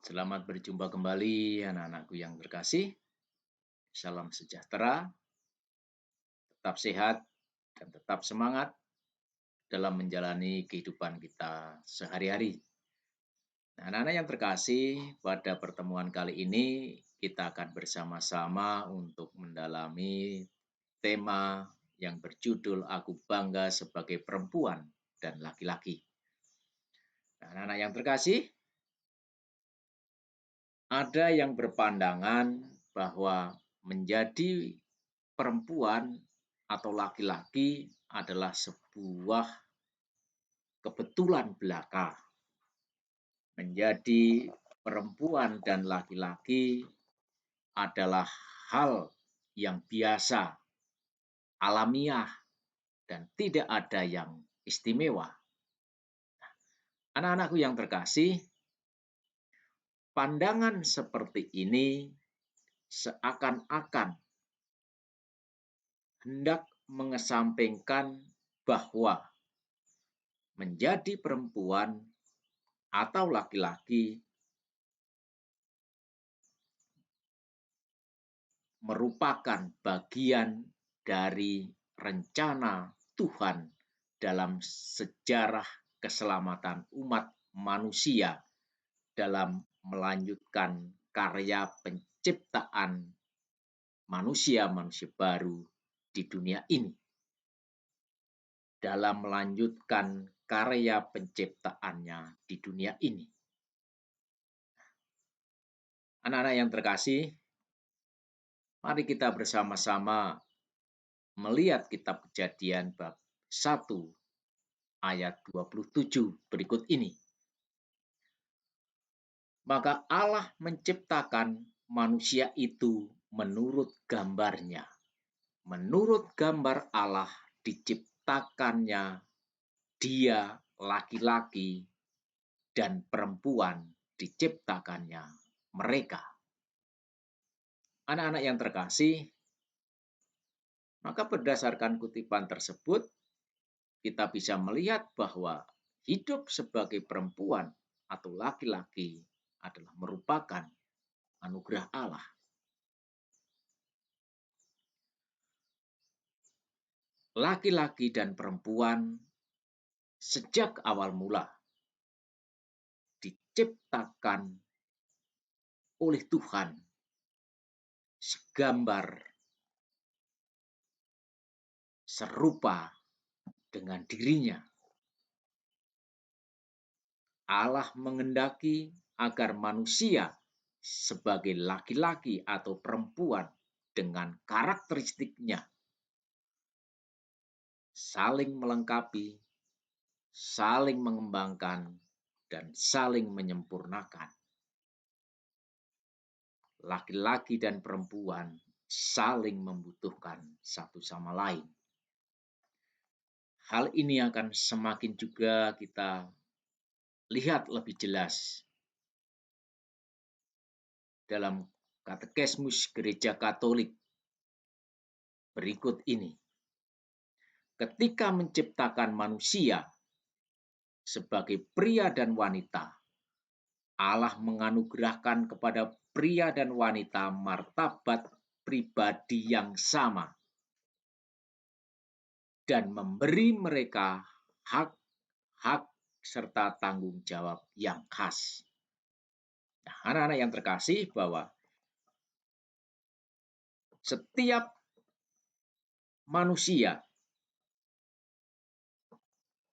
Selamat berjumpa kembali anak-anakku yang terkasih. Salam sejahtera, tetap sehat, dan tetap semangat dalam menjalani kehidupan kita sehari-hari. Nah, anak-anak yang terkasih, pada pertemuan kali ini kita akan bersama-sama untuk mendalami tema yang berjudul Aku Bangga Sebagai Perempuan dan Laki-laki. Nah, anak-anak yang terkasih, ada yang berpandangan bahwa menjadi perempuan atau laki-laki adalah sebuah kebetulan belaka. Menjadi perempuan dan laki-laki adalah hal yang biasa, alamiah, dan tidak ada yang istimewa. Anak-anakku yang terkasih, pandangan seperti ini seakan-akan hendak mengesampingkan bahwa menjadi perempuan atau laki-laki merupakan bagian dari rencana Tuhan dalam sejarah keselamatan umat manusia dalam melanjutkan karya penciptaan manusia-manusia baru di dunia ini. Dalam melanjutkan karya penciptaannya di dunia ini. Anak-anak yang terkasih, mari kita bersama-sama melihat kitab Kejadian bab 1 ayat 27 berikut ini. Maka Allah menciptakan manusia itu menurut gambarnya. Menurut gambar Allah diciptakannya dia laki-laki dan perempuan diciptakannya mereka. Anak-anak yang terkasih, maka berdasarkan kutipan tersebut, kita bisa melihat bahwa hidup sebagai perempuan atau laki-laki adalah merupakan anugerah Allah. Laki-laki dan perempuan sejak awal mula diciptakan oleh Tuhan segambar serupa dengan dirinya. Allah menghendaki agar manusia sebagai laki-laki atau perempuan dengan karakteristiknya saling melengkapi, saling mengembangkan, dan saling menyempurnakan. Laki-laki dan perempuan saling membutuhkan satu sama lain. Hal ini akan semakin juga kita lihat lebih jelas dalam Katekismus Gereja Katolik berikut ini. Ketika menciptakan manusia sebagai pria dan wanita, Allah menganugerahkan kepada pria dan wanita martabat pribadi yang sama dan memberi mereka hak-hak serta tanggung jawab yang khas. Nah, anak-anak yang terkasih, bahwa setiap manusia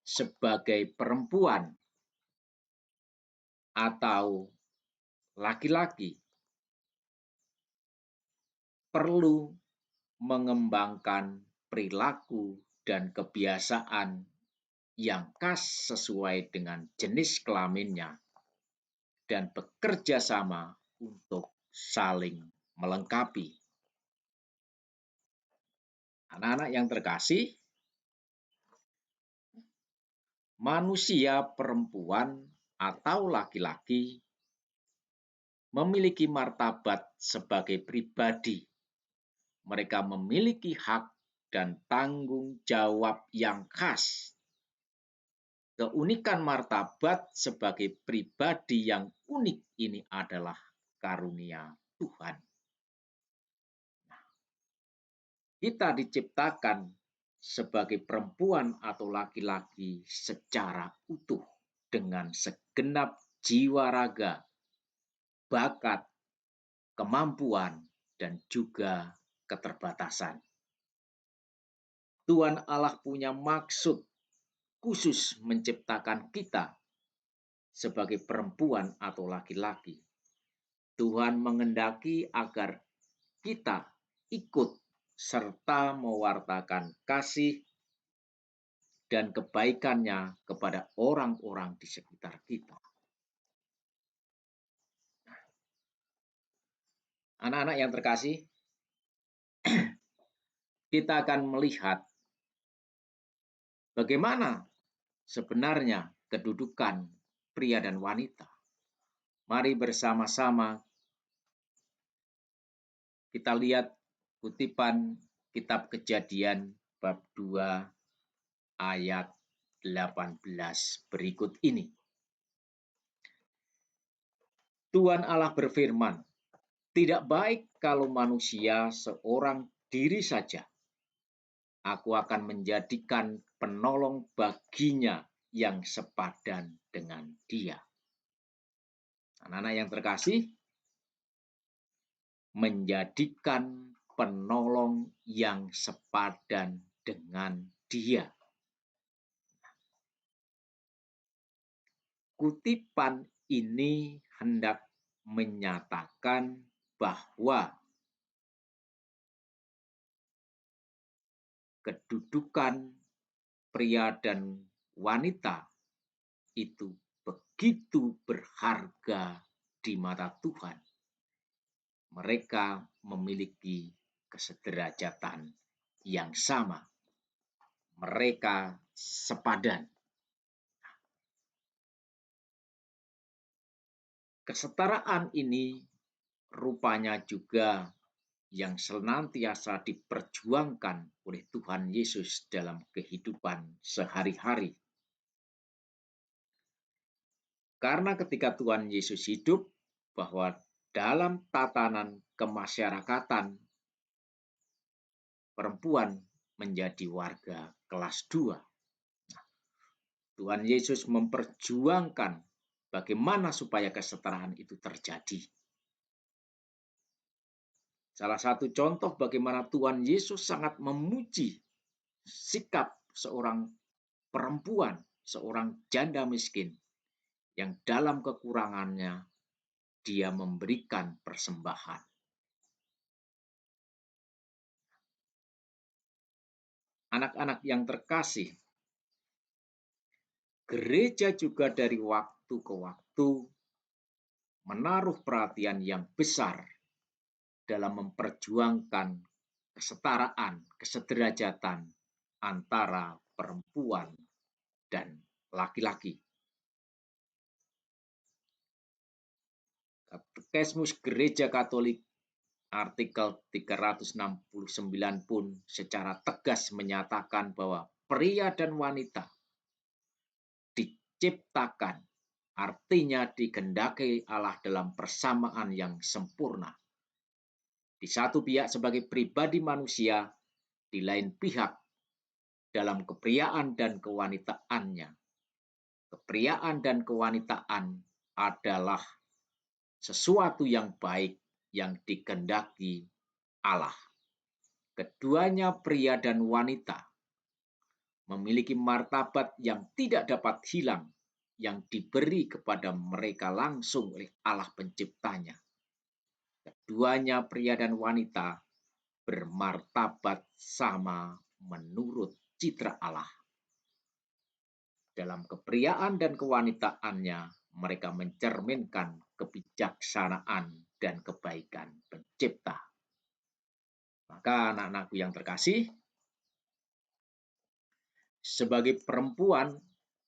sebagai perempuan atau laki-laki perlu mengembangkan perilaku dan kebiasaan yang khas sesuai dengan jenis kelaminnya dan bekerja sama untuk saling melengkapi. Anak-anak yang terkasih, manusia perempuan atau laki-laki memiliki martabat sebagai pribadi. Mereka memiliki hak dan tanggung jawab yang khas Keunikan martabat sebagai pribadi yang unik ini adalah karunia Tuhan. Kita diciptakan sebagai perempuan atau laki-laki secara utuh dengan segenap jiwa raga, bakat, kemampuan, dan juga keterbatasan. Tuhan Allah punya maksud khusus menciptakan kita sebagai perempuan atau laki-laki. Tuhan mengendaki agar kita ikut serta mewartakan kasih dan kebaikannya kepada orang-orang di sekitar kita. Anak-anak yang terkasih, kita akan melihat bagaimana sebenarnya kedudukan pria dan wanita. Mari bersama-sama kita lihat kutipan kitab Kejadian bab 2 ayat 18 berikut ini. Tuhan Allah berfirman, "Tidak baik kalau manusia seorang diri saja. Aku akan menjadikan penolong baginya yang sepadan dengan dia." Anak-anak yang terkasih, menjadikan penolong yang sepadan dengan dia. Kutipan ini hendak menyatakan bahwa kedudukan pria dan wanita itu begitu berharga di mata Tuhan. Mereka memiliki kesederajatan yang sama. Mereka sepadan. Kesetaraan ini rupanya juga yang senantiasa diperjuangkan oleh Tuhan Yesus dalam kehidupan sehari-hari. Karena ketika Tuhan Yesus hidup, bahwa dalam tatanan kemasyarakatan, perempuan menjadi warga kelas 2. Tuhan Yesus memperjuangkan bagaimana supaya kesetaraan itu terjadi. Salah satu contoh bagaimana Tuhan Yesus sangat memuji sikap seorang perempuan, seorang janda miskin, yang dalam kekurangannya dia memberikan persembahan. Anak-anak yang terkasih, gereja juga dari waktu ke waktu menaruh perhatian yang besar dalam memperjuangkan kesetaraan, kesederajatan antara perempuan dan laki-laki. Katekismus Gereja Katolik artikel 369 pun secara tegas menyatakan bahwa pria dan wanita diciptakan, artinya dikehendaki Allah dalam persamaan yang sempurna. Di satu pihak sebagai pribadi manusia, di lain pihak dalam kepriaan dan kewanitaannya. Kepriaan dan kewanitaan adalah sesuatu yang baik yang dikehendaki Allah. Keduanya pria dan wanita memiliki martabat yang tidak dapat hilang yang diberi kepada mereka langsung oleh Allah penciptanya. Keduanya pria dan wanita bermartabat sama menurut citra Allah. Dalam kepriaan dan kewanitaannya, mereka mencerminkan kebijaksanaan dan kebaikan pencipta. Maka anak-anakku yang terkasih, sebagai perempuan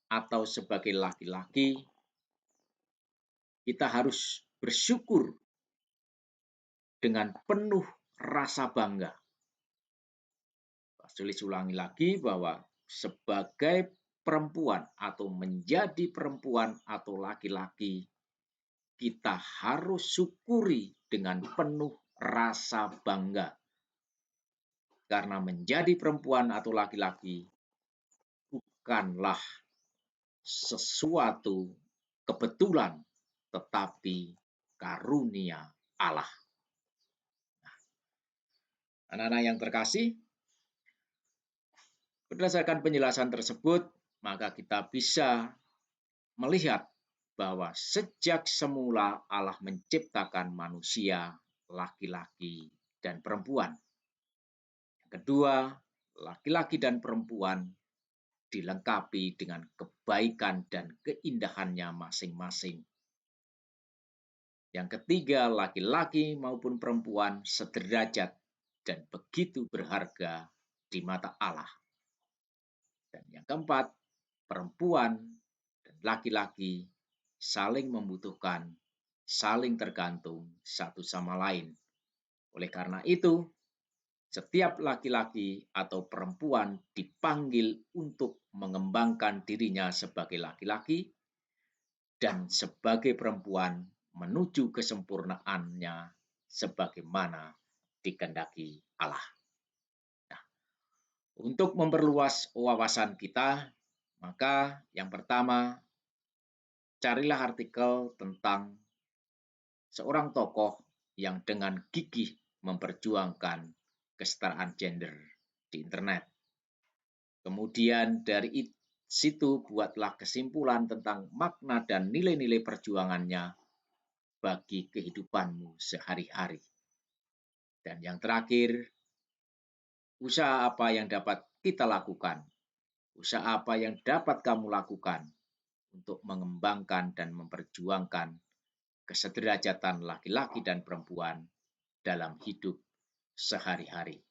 atau sebagai laki-laki, kita harus bersyukur dengan penuh rasa bangga. Tulis ulangi lagi bahwa sebagai perempuan atau menjadi perempuan atau laki-laki, kita harus syukuri dengan penuh rasa bangga. Karena menjadi perempuan atau laki-laki bukanlah sesuatu kebetulan, tetapi karunia Allah. Anak-anak yang terkasih, berdasarkan penjelasan tersebut, maka kita bisa melihat bahwa sejak semula Allah menciptakan manusia, laki-laki dan perempuan. Yang kedua, laki-laki dan perempuan dilengkapi dengan kebaikan dan keindahannya masing-masing. Yang ketiga, laki-laki maupun perempuan sederajat dan begitu berharga di mata Allah. Dan yang keempat, perempuan dan laki-laki saling membutuhkan, saling tergantung satu sama lain. Oleh karena itu, setiap laki-laki atau perempuan dipanggil untuk mengembangkan dirinya sebagai laki-laki dan sebagai perempuan menuju kesempurnaannya sebagaimana dikehendaki Allah. Nah, untuk memperluas wawasan kita, maka yang pertama, carilah artikel tentang seorang tokoh yang dengan gigih memperjuangkan kesetaraan gender di internet. Kemudian dari situ buatlah kesimpulan tentang makna dan nilai-nilai perjuangannya bagi kehidupanmu sehari-hari. Dan yang terakhir, usaha apa yang dapat kita lakukan? Usaha apa yang dapat kamu lakukan untuk mengembangkan dan memperjuangkan kesederajatan laki-laki dan perempuan dalam hidup sehari-hari?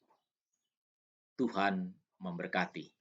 Tuhan memberkati.